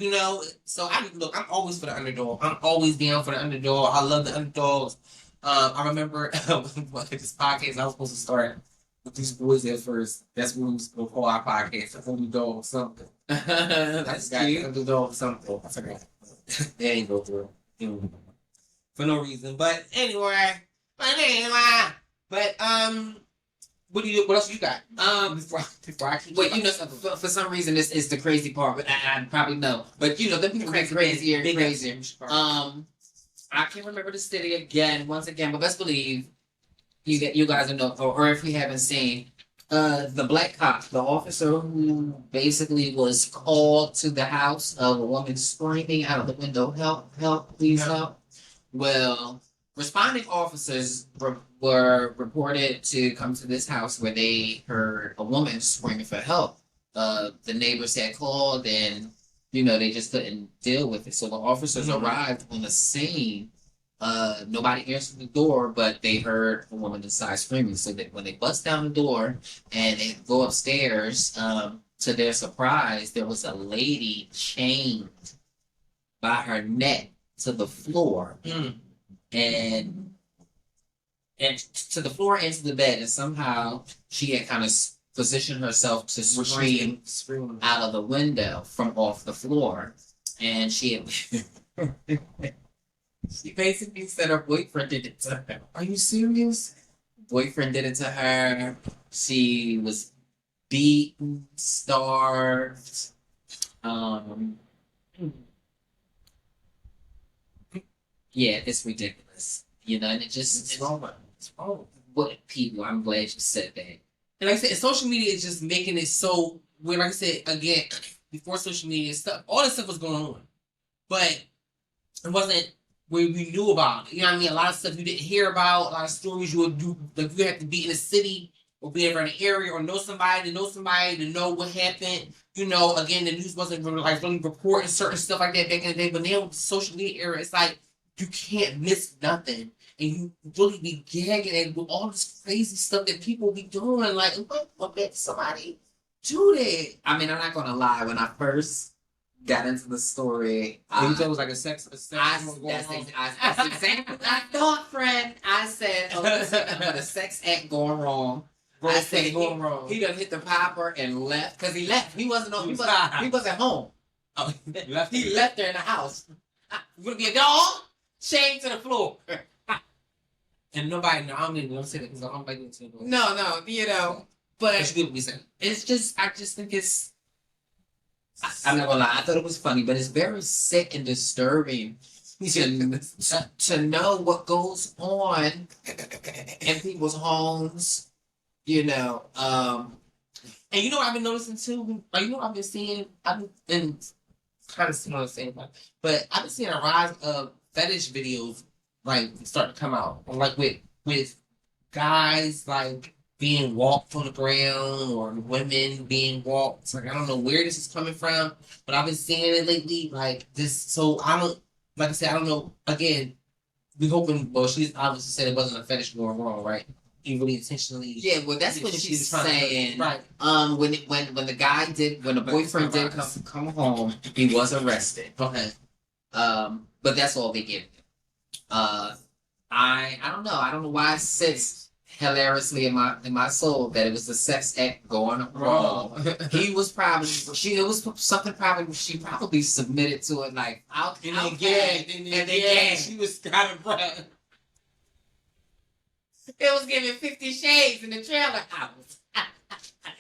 So I'm always for the underdog. I'm always down for the underdog. I love the underdogs. I remember this podcast I was supposed to start with these boys at first. That's what we was going to call our podcast. Underdog something. That's cute. Underdog something. I forgot. They ain't go through. For no reason. But anyway. But what else you got? Before I keep for some reason this is the crazy part, but I probably know. But let me crazier. I can't remember the city once again, but let's believe you guys know, or if we haven't seen, the black cop, the officer who basically was called to the house of a woman screaming out of the window, help, please help. Well, responding officers were reported to come to this house where they heard a woman screaming for help. The neighbors had called and, they just couldn't deal with it. So the officers arrived on the scene Nobody answered the door, but they heard a woman inside screaming. So that when they bust down the door and they go upstairs, to their surprise, there was a lady chained by her neck to the floor, and to the floor and to the bed, and somehow she had kind of positioned herself to scream out of the window from off the floor, and she had. She basically said her boyfriend did it to her. Are you serious? Boyfriend did it to her. She was beaten, starved. Yeah, it's ridiculous. You know, and it's wrong. It's wrong. What people? I'm glad you said that. And like I said, social media is just making it so. When like I said again, before social media stuff, all this stuff was going on, but it wasn't where we knew about it. You know what I mean? A lot of stuff you didn't hear about, a lot of stories you would do. Like you had to be in a city or be around an area or know somebody to know what happened. You know, again, the news wasn't really reporting certain stuff like that back in the day. But now with the social media era, it's like you can't miss nothing. And you really be gagging at all this crazy stuff that people be doing. Like, what did somebody do that? I mean, I'm not gonna lie. When I first got into the story, you thought it was like a sex that's exactly what I thought, friend. I said, "Oh, this is but a sex act going wrong." I said, going wrong. He done hit the popper and left because he left. He wasn't on. He wasn't home. Oh, he left her in the house. You gonna be a dog chained to the floor. And nobody, no, I don't even say that because I don't like it. No, you know, but it's just, I just think it's. I'm not gonna lie. I thought it was funny, but it's very sick and disturbing to know what goes on in people's homes. You know, and you know what I've been noticing too. Like, you know what I've been seeing. I've been kind of seeing what I'm saying, but I've been seeing a rise of fetish videos like start to come out, like with guys like being walked on the ground or women being walked. Like I don't know where this is coming from, but I've been seeing it lately. Like this, so I don't. Like I said, I don't know. Again, we hoping. Well, she's obviously said it wasn't a fetish going wrong, right? You really intentionally. Yeah, well, that's what she's saying. Right. When the boyfriend did come home, he was arrested. Okay. But that's all they give. I don't know. I don't know why it sits hilariously in my soul that it was the sex act going wrong. He was probably it was something probably she probably submitted to it like and then she was kind of bruh. It was giving 50 Shades in the trailer house.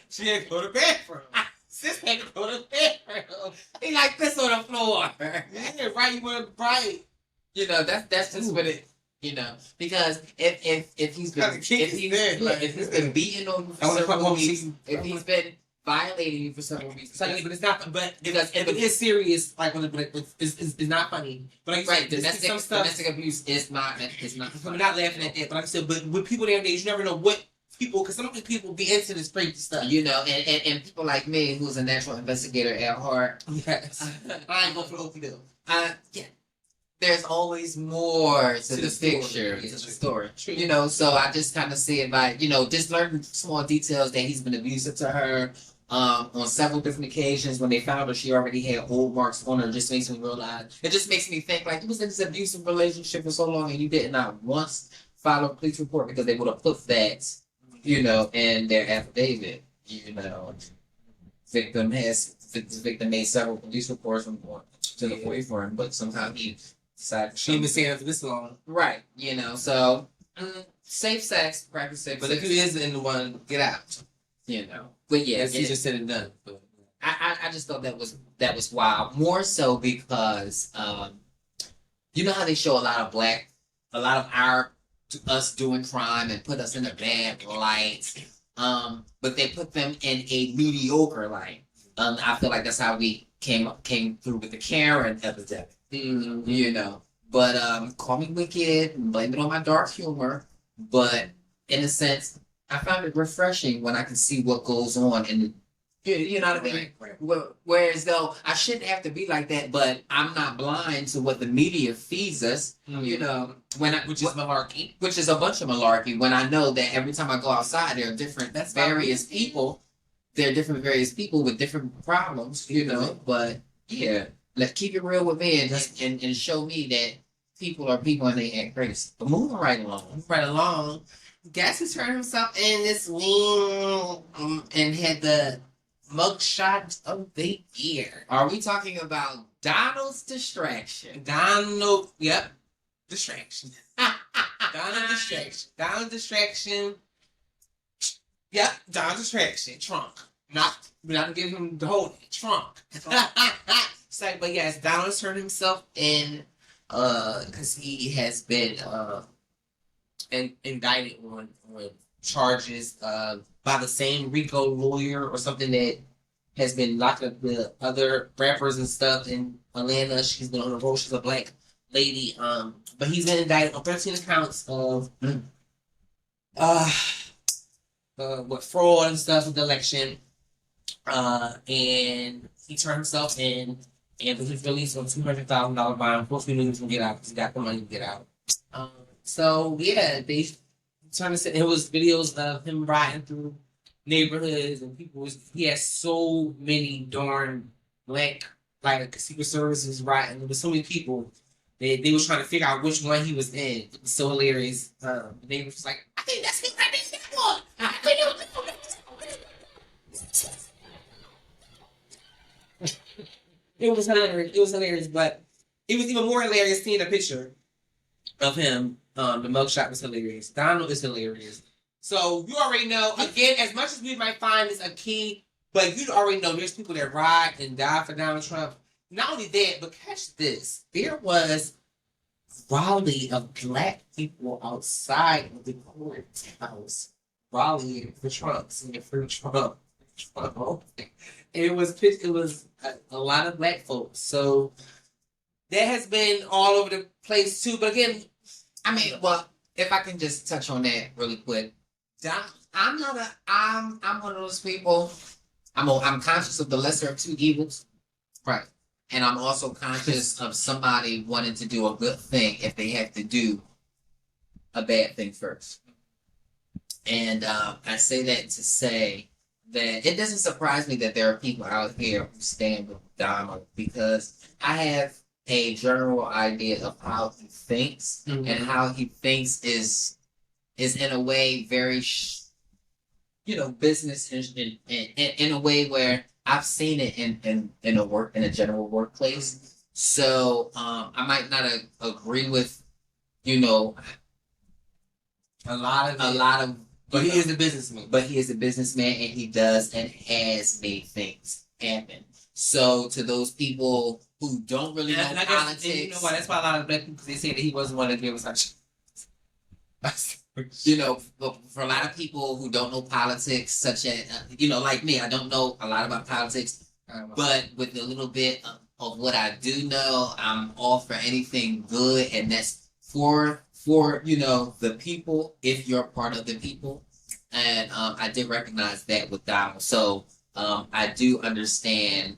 She had to go to the bathroom. Sis had to go to the bathroom. He like this on the floor. Yeah, right. You want right. You know that's just what it. You know, because if he's been if he's been beating on you for several weeks, if he's been violating you for several weeks, but it's not. But because it is serious, like when it's not funny. But like right, domestic abuse is not. It's not. I'm not laughing at that, but like I said, but with people nowadays, you never know what people, because some of the people be into this crazy stuff. You know, and people like me, who's a natural investigator at heart. Yes, I ain't going for the open deal. Yeah. There's always more to the picture, to the story. True. You know, so I just kind of see it like, you know, just learning small details that he's been abusive to her on several different occasions. When they found her, she already had old marks on her. It just makes me realize, it just makes me think like, you was in this abusive relationship for so long and you did not once file a police report because they would have put that, you know, in their affidavit. You know, the victim made several police reports to the boyfriend, but somehow he decided she been saying it for this long. Right, you know, so safe sex, practice safe but sex. If you is in the one, get out. You know. But yeah, it's easier said and done. But I just thought that was wild. More so because you know how they show a lot of us doing crime and put us in a bad light. But they put them in a mediocre light. I feel like that's how we came through with the Karen epidemic. You know, but call me wicked and blame it on my dark humor. But in a sense, I found it refreshing when I can see what goes on in You know what I mean? Whereas though I shouldn't have to be like that, but I'm not blind to what the media feeds us. You know, which is malarkey, which is a bunch of malarkey. When I know that every time I go outside, there are different various people. There are different various people with different problems. You know, but yeah, let's keep it real with me and show me that people are people and they act crazy. But moving right along, Gatsby turned himself in this wing and had the mugshot of the year. Are we talking about Donald's distraction? Yep. Distraction. Donald distraction. Yep, Donald distraction. Trunk. We're not giving him the whole trunk. So, but yes, Donald turned himself in because he has been indicted on charges by the same RICO lawyer or something that has been locked up with other rappers and stuff in Atlanta. She's been on the road. She's a black lady. But he's been indicted on 13 counts of fraud and stuff with the election. And he turned himself in, and he's released on $200,000 bond. Most people knew he was gonna get out because he got the money to get out. So yeah, they turned to it was videos of him riding through neighborhoods and people. He has so many darn black like Secret Services riding. There was so many people. They was trying to figure out which one he was in. It was so hilarious. They were just like, I think that's me. I think that's one. It was hilarious, but it was even more hilarious seeing a picture of him. The mugshot was hilarious. Donald is hilarious. So you already know, again, as much as we might find this a key, but you already know there's people that ride and die for Donald Trump. Not only that, but catch this. There was rally of black people outside of the courthouse rallying for Trump, singing for Trump. It was a lot of black folks. So that has been all over the place too. But again, I mean, well, if I can just touch on that really quick, I'm one of those people. I'm conscious of the lesser of two evils, right? And I'm also conscious of somebody wanting to do a good thing if they have to do a bad thing first. And I say that to say that it doesn't surprise me that there are people out here who stand with Donald because I have a general idea of how he thinks, and how he thinks is in a way very, business in a way where I've seen it in a general workplace. So I might not agree with, a lot of. But he is a businessman. But he is a businessman, and he does and has made things happen. So to those people who don't really know politics, you know what? That's why a lot of black people they say that he wasn't one to give us such. For a lot of people who don't know politics, such as like me, I don't know a lot about politics, but with a little bit of what I do know, I'm all for anything good, and that's for the people, if you're part of the people. And I did recognize that with Donald. So I do understand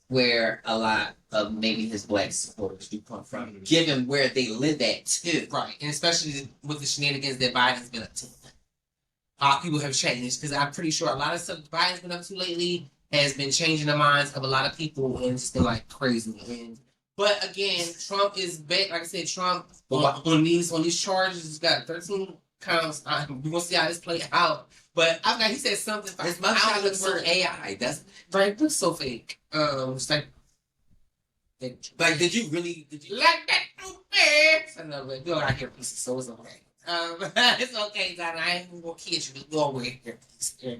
where a lot of maybe his black supporters do come from, given where they live at too. Right, and especially with the shenanigans that Biden's been up to. People have changed, because I'm pretty sure a lot of stuff Biden's been up to lately has been changing the minds of a lot of people, and it's been like crazy. But again, Trump is back. Like I said, Trump on these charges has got 13 counts. We're gonna see how this play out. But he said something. His mugshot looks so AI. That's right. It looks so fake. It's like did you like that? I know, but you don't hear pieces, so it's okay. It's okay, Don. I ain't gonna kid you. You go away here, there.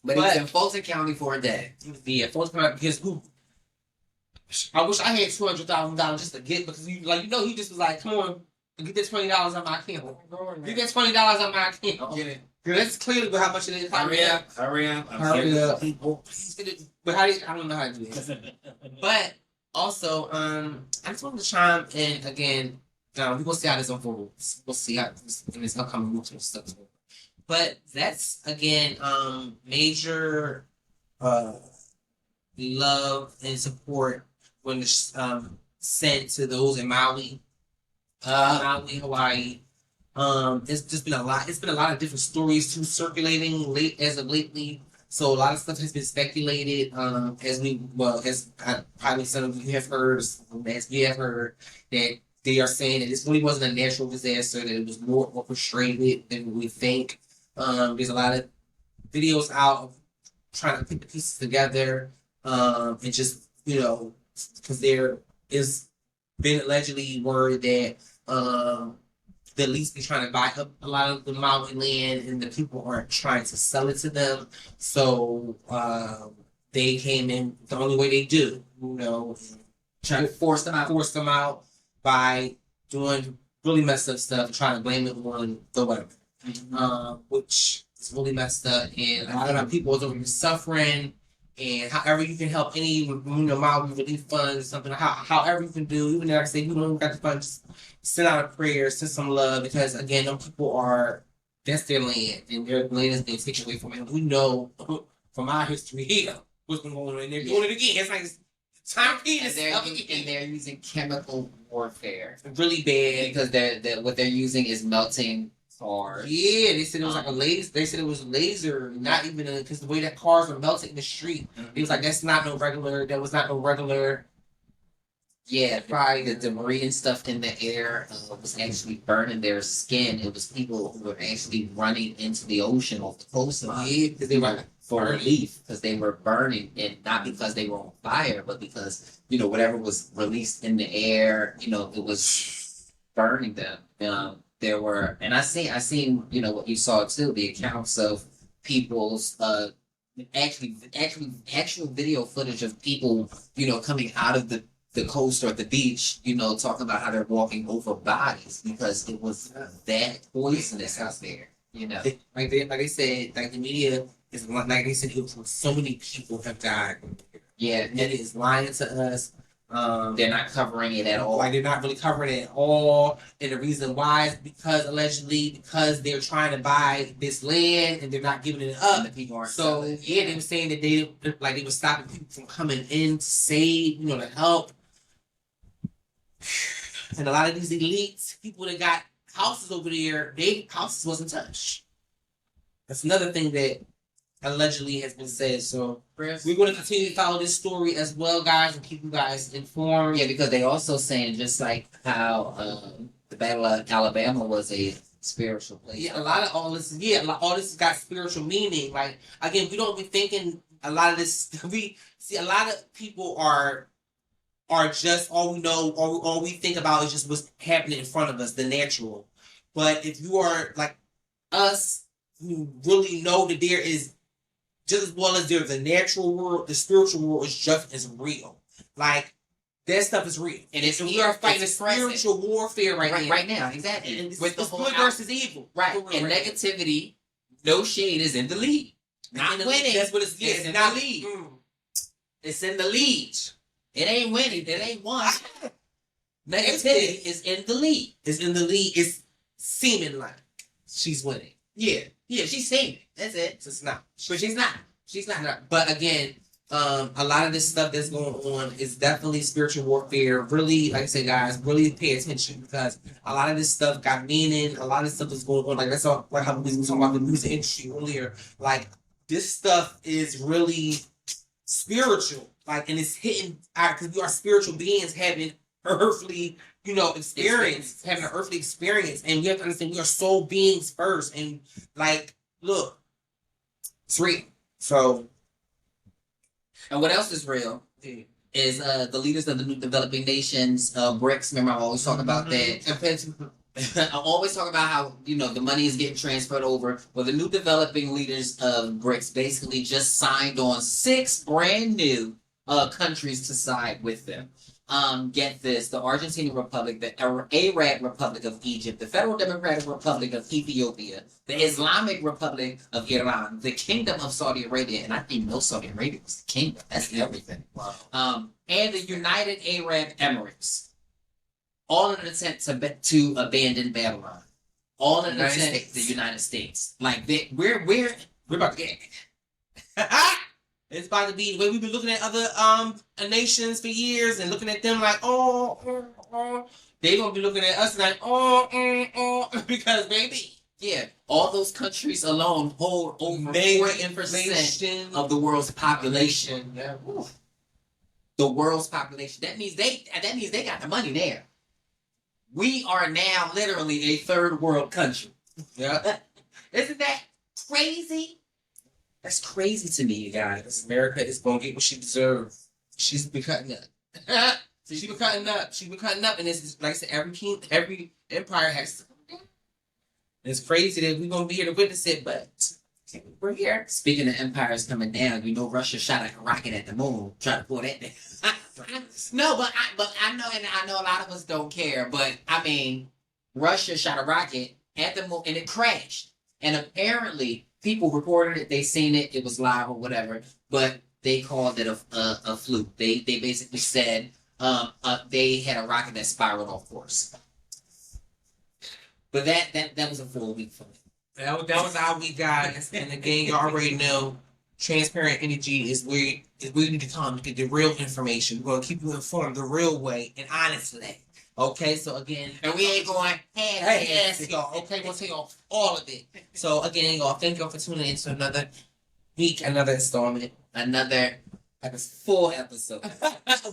But he's in Fulton County for a day. Yeah, Fulton County, because I wish I had $200,000 just to get, because he just was like, come on, get that $20 on my account. Get that $20 on my account. Get it. That's clearly how much it is. Hurry up. Hurry up. But I don't know how to do this. But also, I just wanted to chime in again. We're gonna see how this unfolds. We'll see how this upcoming weeks and stuff. But that's again major love and support when it's sent to those in Maui, Hawaii. It's just been a lot. It's been a lot of different stories too circulating as of lately. So a lot of stuff has been speculated. As probably some of you have heard, as we have heard, that they are saying that this really wasn't a natural disaster. That it was more orchestrated than we think. There's a lot of videos out of trying to put the pieces together. And just because there is been allegedly word that the lease be trying to buy up a lot of the Maui land, and the people aren't trying to sell it to them. So they came in the only way they do, trying to force them out by doing really messed up stuff, trying to blame it on the whatever, which is really messed up. And a lot of people are suffering. And however you can help any Maui relief funds, something, however you can do, even like I say, you don't got the funds, send out a prayer, send some love, because again, them people that's their land, and their land is being taken away from them. We know from our history here what's going on, and they're doing it again. It's like time and they're using chemical warfare, really bad, because what they're using is melting cars. Yeah, they said it was like a laser. They said it was laser, not even because the way that cars were melting in the street. It was like that was not no regular. Yeah, probably the debris and stuff in the air was actually burning their skin. It was people who were actually running into the ocean off the coastline. Yeah, because they were for relief, because they were burning, and not because they were on fire, but because whatever was released in the air, it was burning them. There were, and I seen what you saw too, the accounts of people's actual video footage of people coming out of the coast or the beach, talking about how they're walking over bodies because it was that poisonous out there. Like they said, like the media is like they said, so many people have died. Yeah, and it is lying to us. They're not covering it at all. Like they're not really covering it at all. And the reason why is because they're trying to buy this land and they're not giving it up. The people aren't so they were saying that they were stopping people from coming in to save, to help. And a lot of these elites, people that got houses over there, their houses wasn't touched. That's another thing that allegedly has been said. So we're going to continue to follow this story as well, guys, and keep you guys informed. Yeah, because they also saying just like how the Battle of Alabama was a spiritual place. Yeah, a lot of all this. Yeah, all this has got spiritual meaning. Like again, we don't be thinking a lot of this. We see a lot of people are just all we know, all we think about is just what's happening in front of us, the natural. But if you are like us, who really know that there is, just as well as there's the natural world, the spiritual world is just as real. Like that stuff is real, and we are fighting a spiritual warfare right now, exactly. And with the good versus evil, right? And negativity, no shade, is in the lead. Not winning. That's what it's. It's in the lead. It's in the lead. It ain't winning. It ain't won. Negativity is in the lead. It's in the lead. It's seeming like she's winning. Yeah, she's seeming. That's it. So it's not. But she's not. She's not. But again, a lot of this stuff that's going on is definitely spiritual warfare. Really, like I said, guys, really pay attention, because a lot of this stuff got meaning. A lot of stuff is going on. Like that's all. Like how we were talking about the music industry earlier. Like this stuff is really spiritual. Like, and it's hitting because we are spiritual beings having earthly, experience, having an earthly experience, and we have to understand we are soul beings first. And like, look, it's real. So, and what else is real is the leaders of the new developing nations, BRICS. Remember, I always talk about that. I always talk about how the money is getting transferred over. Well, the new developing leaders of BRICS basically just signed on 6 brand new countries to side with them. Get this: the Argentine Republic, the Arab Republic of Egypt, the Federal Democratic Republic of Ethiopia, the Islamic Republic of Iran, the Kingdom of Saudi Arabia, and I didn't know Saudi Arabia was the kingdom. That's everything. Wow. And the United Arab Emirates, all in an attempt to abandon Babylon. All in an attempt, the United States. Like we're about to get. It's about to be the way we've been looking at other nations for years and looking at them like, they gonna be looking at us like, because baby, Yeah, all those countries alone hold over 40% of the world's population. Yeah. The world's population. That means they got the money there. We are now literally a third world country. Yeah. Isn't that crazy? That's crazy to me, you guys. America is gonna get what she deserves. She's been cutting up. She's been cutting up. She's been cutting up, and this is like I said, every empire has to. It's crazy that we're gonna be here to witness it, but we're here. Speaking of empires coming down, you know Russia shot a rocket at the moon, trying to pull that down. No, but I know, and I know a lot of us don't care, but I mean, Russia shot a rocket at the moon and it crashed, and apparently people recorded it, they seen it, it was live or whatever, but they called it a fluke. They basically said they had a rocket that spiraled off course. But that was a full week for me. That was our week, guys. And again, you already know, transparent energy is where we need to come to get the real information. We're gonna keep you informed the real way and honestly. Okay, so again, and we ain't going yes, y'all. Okay, we'll tell y'all all of it. So again, y'all, thank y'all for tuning in to another week, another installment, another full episode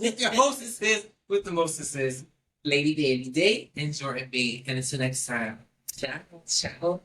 with your hostesses, with the Mostesses, Lady Baby D and Jordan B. And until next time, ciao, ciao.